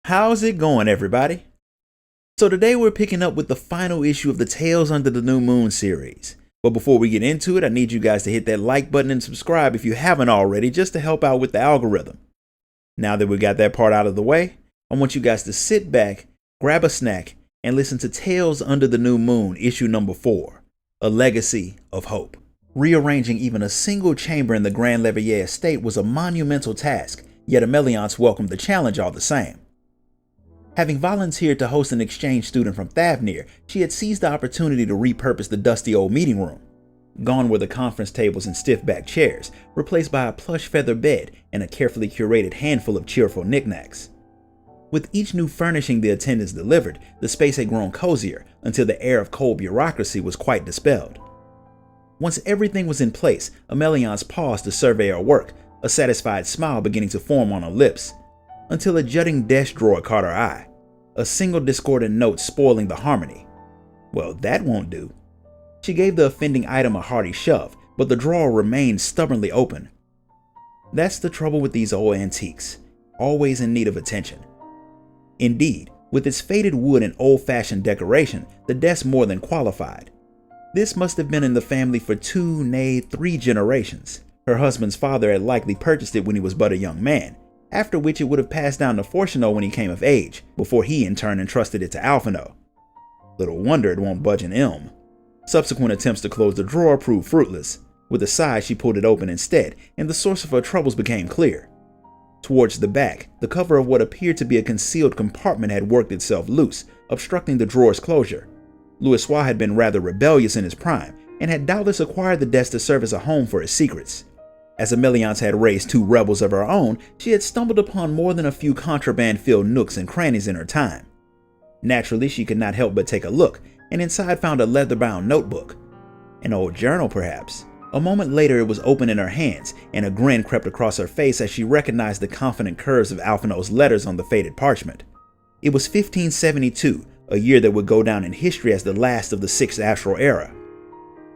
How's it going, everybody? So today we're picking up with the final issue of the Tales Under the New Moon series. But before we get into it, I need you guys to hit that like button and subscribe if you haven't already, just to help out with the algorithm. Now that we got that part out of the way, I want you guys to sit back, grab a snack, and listen to Tales Under the New Moon issue number 4, A Legacy of Hope. Rearranging even a single chamber in the Grand Leveillé estate was a monumental task, yet Améliance welcomed the challenge all the same. Having volunteered to host an exchange student from Thavnir, she had seized the opportunity to repurpose the dusty old meeting room. Gone were the conference tables and stiff-backed chairs, replaced by a plush feather bed and a carefully curated handful of cheerful knickknacks. With each new furnishing the attendants delivered, the space had grown cozier until the air of cold bureaucracy was quite dispelled. Once everything was in place, Améliance paused to survey her work, a satisfied smile beginning to form on her lips, until a jutting desk drawer caught her eye, a single discordant note spoiling the harmony. Well, that won't do. She gave the offending item a hearty shove, but the drawer remained stubbornly open. That's the trouble with these old antiques, always in need of attention. Indeed, with its faded wood and old-fashioned decoration, the desk more than qualified. This must have been in the family for 2, nay 3 generations. Her husband's father had likely purchased it when he was but a young man, after which it would have passed down to Fortuno when he came of age, before he in turn entrusted it to Alphino. Little wonder it won't budge an elm. Subsequent attempts to close the drawer proved fruitless. With a sigh, she pulled it open instead, and the source of her troubles became clear. Towards the back, the cover of what appeared to be a concealed compartment had worked itself loose, obstructing the drawer's closure. Louisoix had been rather rebellious in his prime, and had doubtless acquired the desk to serve as a home for his secrets. As Améliance had raised 2 rebels of her own, she had stumbled upon more than a few contraband-filled nooks and crannies in her time. Naturally, she could not help but take a look, and inside found a leather-bound notebook. An old journal, perhaps. A moment later it was open in her hands, and a grin crept across her face as she recognized the confident curves of Alphino's letters on the faded parchment. It was 1572, a year that would go down in history as the last of the 6th astral era.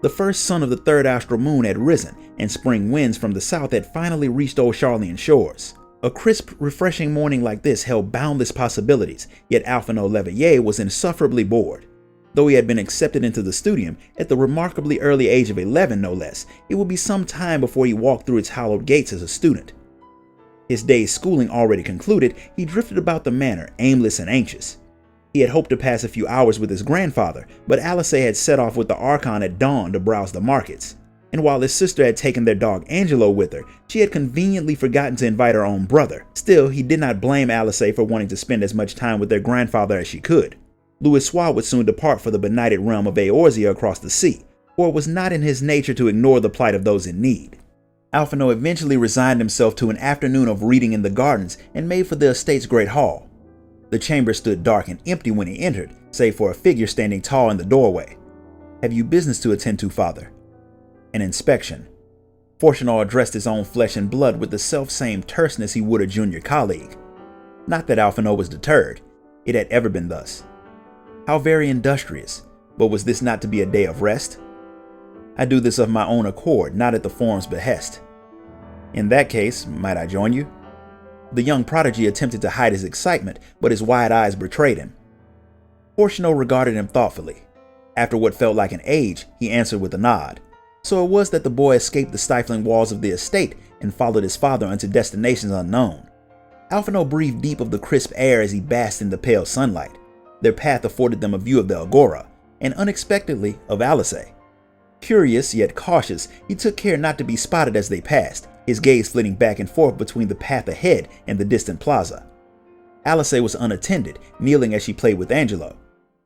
The first sun of the 3rd astral moon had risen, and spring winds from the south had finally reached old Charlian shores. A crisp, refreshing morning like this held boundless possibilities, yet Alphino Leveillé was insufferably bored. Though he had been accepted into the studium at the remarkably early age of 11 no less, it would be some time before he walked through its hallowed gates as a student. His day's schooling already concluded, he drifted about the manor, aimless and anxious. He had hoped to pass a few hours with his grandfather, but Alice had set off with the Archon at dawn to browse the markets. And while his sister had taken their dog Angelo with her, she had conveniently forgotten to invite her own brother. Still, he did not blame Alice for wanting to spend as much time with their grandfather as she could. Louisoix would soon depart for the benighted realm of Eorzea across the sea, for it was not in his nature to ignore the plight of those in need. Alphino eventually resigned himself to an afternoon of reading in the gardens and made for the estate's great hall. The chamber stood dark and empty when he entered, save for a figure standing tall in the doorway. "Have you business to attend to, father?" An inspection. Fortuno addressed his own flesh and blood with the self-same terseness he would a junior colleague. Not that Alphino was deterred. It had ever been thus. How very industrious, but was this not to be a day of rest? "I do this of my own accord, not at the forum's behest." "In that case, might I join you?" The young prodigy attempted to hide his excitement, but his wide eyes betrayed him. Fortuno regarded him thoughtfully. After what felt like an age, he answered with a nod. So it was that the boy escaped the stifling walls of the estate and followed his father unto destinations unknown. Alphino breathed deep of the crisp air as he basked in the pale sunlight. Their path afforded them a view of the Agora, and unexpectedly of Alice. Curious yet cautious, he took care not to be spotted as they passed, his gaze flitting back and forth between the path ahead and the distant plaza. Alice was unattended, kneeling as she played with Angelo.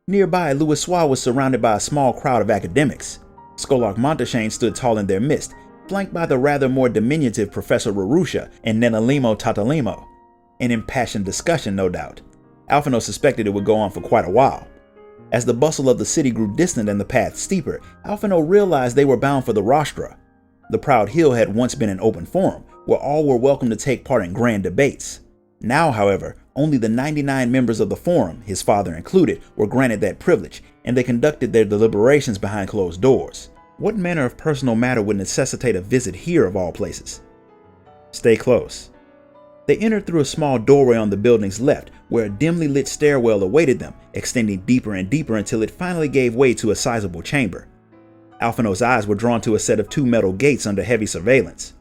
Nearby, Louisoix was surrounded by a small crowd of academics. Scholarch Montaigne stood tall in their midst, flanked by the rather more diminutive Professor Rarusha and Nenalimo Tatalimo. An impassioned discussion, no doubt. Alphino suspected it would go on for quite a while. As the bustle of the city grew distant and the path steeper, Alphino realized they were bound for the rostra. The proud hill had once been an open forum, where all were welcome to take part in grand debates. Now, however, only the 99 members of the forum, his father included, were granted that privilege, and they conducted their deliberations behind closed doors. What manner of personal matter would necessitate a visit here of all places? "Stay close." They entered through a small doorway on the building's left, where a dimly lit stairwell awaited them, extending deeper and deeper until it finally gave way to a sizable chamber. Alphino's eyes were drawn to a set of 2 metal gates under heavy surveillance.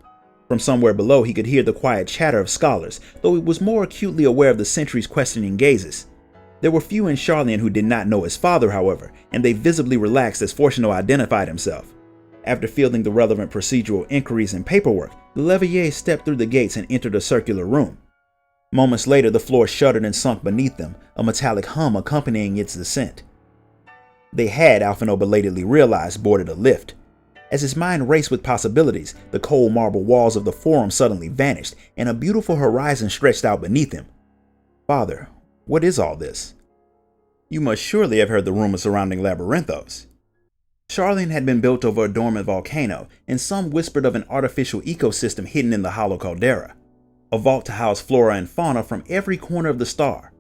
From somewhere below, he could hear the quiet chatter of scholars, though he was more acutely aware of the sentries' questioning gazes. There were few in Charlian who did not know his father, however, and they visibly relaxed as Fortunato identified himself. After fielding the relevant procedural inquiries and paperwork, the Leveillé stepped through the gates and entered a circular room. Moments later, the floor shuddered and sunk beneath them, a metallic hum accompanying its descent. They had, Alphino belatedly realized, boarded a lift. As his mind raced with possibilities, the cold marble walls of the forum suddenly vanished, and a beautiful horizon stretched out beneath him. Father, what is all this? You must surely have heard the rumors surrounding Labyrinthos. Charlian had been built over a dormant volcano, and some whispered of an artificial ecosystem hidden in the hollow caldera. A vault to house flora and fauna from every corner of the star.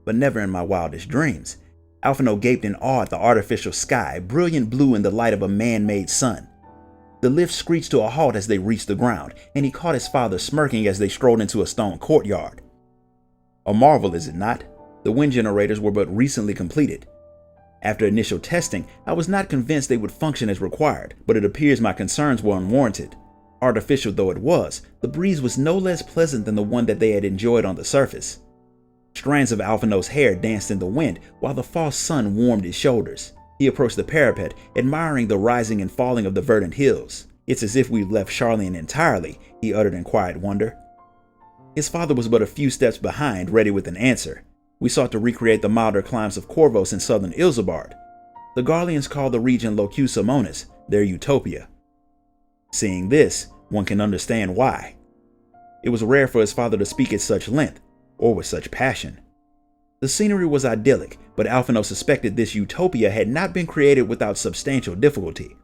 But never in my wildest dreams. Alphino gaped in awe at the artificial sky, brilliant blue in the light of a man-made sun. The lift screeched to a halt as they reached the ground, and he caught his father smirking as they strolled into a stone courtyard. A marvel, is it not? The wind generators were but recently completed. After initial testing, I was not convinced they would function as required, but it appears my concerns were unwarranted. Artificial though it was, the breeze was no less pleasant than the one that they had enjoyed on the surface. Strands of Alphino's hair danced in the wind while the false sun warmed his shoulders. He approached the parapet, admiring the rising and falling of the verdant hills. It's as if we've left Charlian entirely, he uttered in quiet wonder. His father was but a few steps behind, ready with an answer. We sought to recreate the milder climes of Corvos in southern Ilzabard. The Garleans call the region Locus Amonis, their utopia. Seeing this, one can understand why. It was rare for his father to speak at such length, or with such passion. The scenery was idyllic, but Alphino suspected this utopia had not been created without substantial difficulty.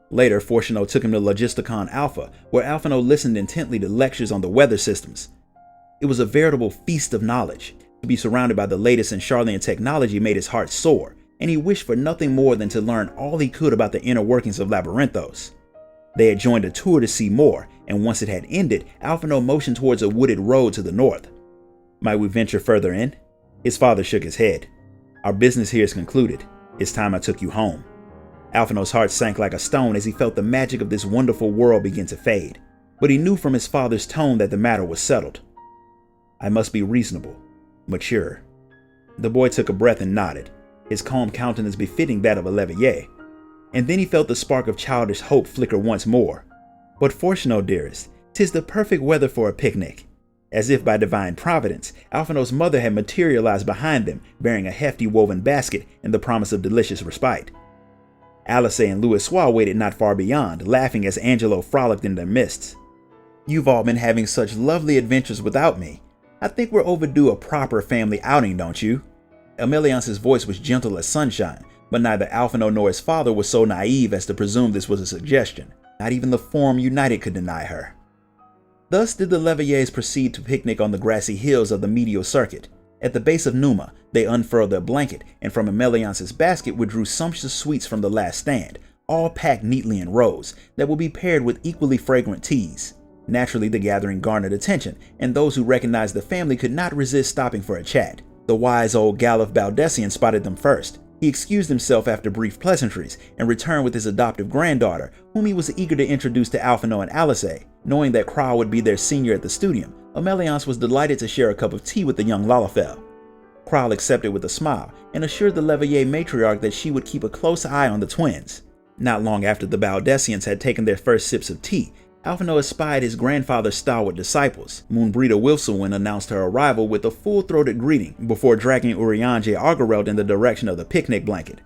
Later, Fortunato took him to Logisticon Alpha, where Alphino listened intently to lectures on the weather systems. It was a veritable feast of knowledge. To be surrounded by the latest in Charlian technology made his heart soar, and he wished for nothing more than to learn all he could about the inner workings of Labyrinthos. They had joined a tour to see more, and once it had ended, Alphino motioned towards a wooded road to the north. Might we venture further in? His father shook his head. Our business here is concluded. It's time I took you home. Alphino's heart sank like a stone as he felt the magic of this wonderful world begin to fade, but he knew from his father's tone that the matter was settled. I must be reasonable. Mature. The boy took a breath and nodded, his calm countenance befitting that of a Leveillé. And then he felt the spark of childish hope flicker once more. But Fortunato, dearest, 'tis the perfect weather for a picnic. As if by divine providence, Alphino's mother had materialized behind them, bearing a hefty woven basket and the promise of delicious respite. Alice and Louisoix waited not far beyond, laughing as Angelo frolicked in their midst. You've all been having such lovely adventures without me. I think we're overdue a proper family outing, don't you? Emeliance's voice was gentle as sunshine, but neither Alphino nor his father was so naive as to presume this was a suggestion. Not even the Forum United could deny her. Thus did the Leveillés proceed to picnic on the grassy hills of the medial circuit. At the base of Numa, they unfurled their blanket, and from Emeliance's basket withdrew sumptuous sweets from the last stand, all packed neatly in rows, that would be paired with equally fragrant teas. Naturally, the gathering garnered attention, and those who recognized the family could not resist stopping for a chat. The wise old Galliff Baldessian spotted them first. He excused himself after brief pleasantries, and returned with his adoptive granddaughter, whom he was eager to introduce to Alphino and Alice. Knowing that Kral would be their senior at the studium, Emeliance was delighted to share a cup of tea with the young Lalafell. Kral accepted with a smile, and assured the Leveillé matriarch that she would keep a close eye on the twins. Not long after the Baldessians had taken their first sips of tea, Alphino espied his grandfather's stalwart disciples. Moonbrita Wilsowin announced her arrival with a full-throated greeting before dragging Urianger Argareld in the direction of the picnic blanket.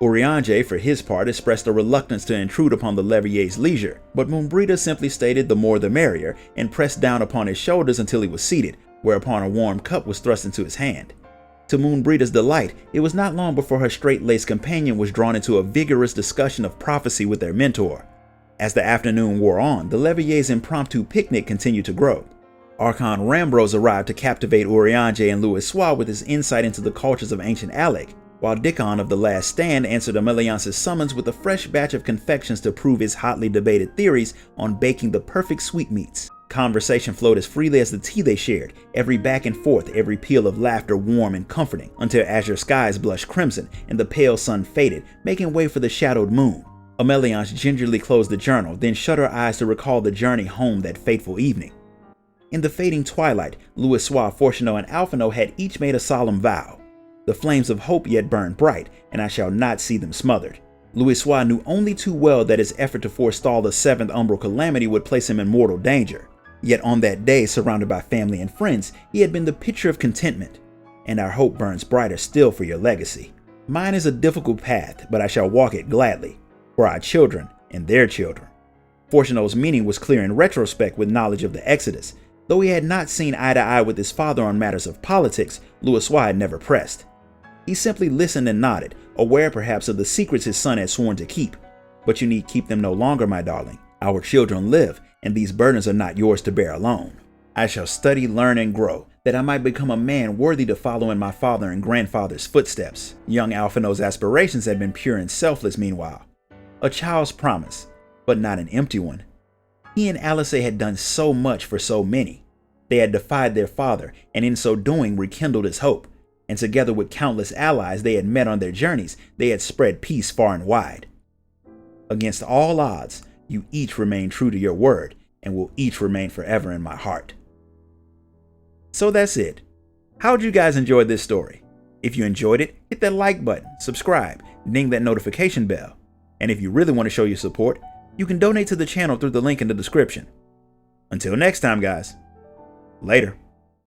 Urianger, for his part, expressed a reluctance to intrude upon the Leveillés' leisure, but Moonbrita simply stated the more the merrier and pressed down upon his shoulders until he was seated, whereupon a warm cup was thrust into his hand. To Moonbrita's delight, it was not long before her straight-laced companion was drawn into a vigorous discussion of prophecy with their mentor. As the afternoon wore on, the Leveillés' impromptu picnic continued to grow. Archon Rambros arrived to captivate Urianger and Louisoix with his insight into the cultures of ancient Alec, while Dickon of the Last Stand answered Emeliance's summons with a fresh batch of confections to prove his hotly debated theories on baking the perfect sweetmeats. Conversation flowed as freely as the tea they shared, every back and forth, every peal of laughter warm and comforting, until azure skies blushed crimson and the pale sun faded, making way for the shadowed moon. Améliance gingerly closed the journal, then shut her eyes to recall the journey home that fateful evening. In the fading twilight, Louisoix, Fortunato, and Alphino had each made a solemn vow. The flames of hope yet burned bright, and I shall not see them smothered. Louisoix knew only too well that his effort to forestall the seventh umbral calamity would place him in mortal danger. Yet on that day, surrounded by family and friends, he had been the picture of contentment. And our hope burns brighter still for your legacy. Mine is a difficult path, but I shall walk it gladly, for our children and their children. Fortunato's meaning was clear in retrospect with knowledge of the Exodus. Though he had not seen eye to eye with his father on matters of politics, Louisoix had never pressed. He simply listened and nodded, aware perhaps of the secrets his son had sworn to keep. But you need keep them no longer, my darling. Our children live, and these burdens are not yours to bear alone. I shall study, learn, and grow, that I might become a man worthy to follow in my father and grandfather's footsteps. Young Alphino's aspirations had been pure and selfless meanwhile. A child's promise, but not an empty one. He and Alice had done so much for so many. They had defied their father, and in so doing rekindled his hope. And together with countless allies they had met on their journeys, they had spread peace far and wide. Against all odds, you each remain true to your word, and will each remain forever in my heart. So that's it. How'd you guys enjoy this story? If you enjoyed it, hit that like button, subscribe, ding that notification bell. And if you really want to show your support, you can donate to the channel through the link in the description. Until next time, guys. Later.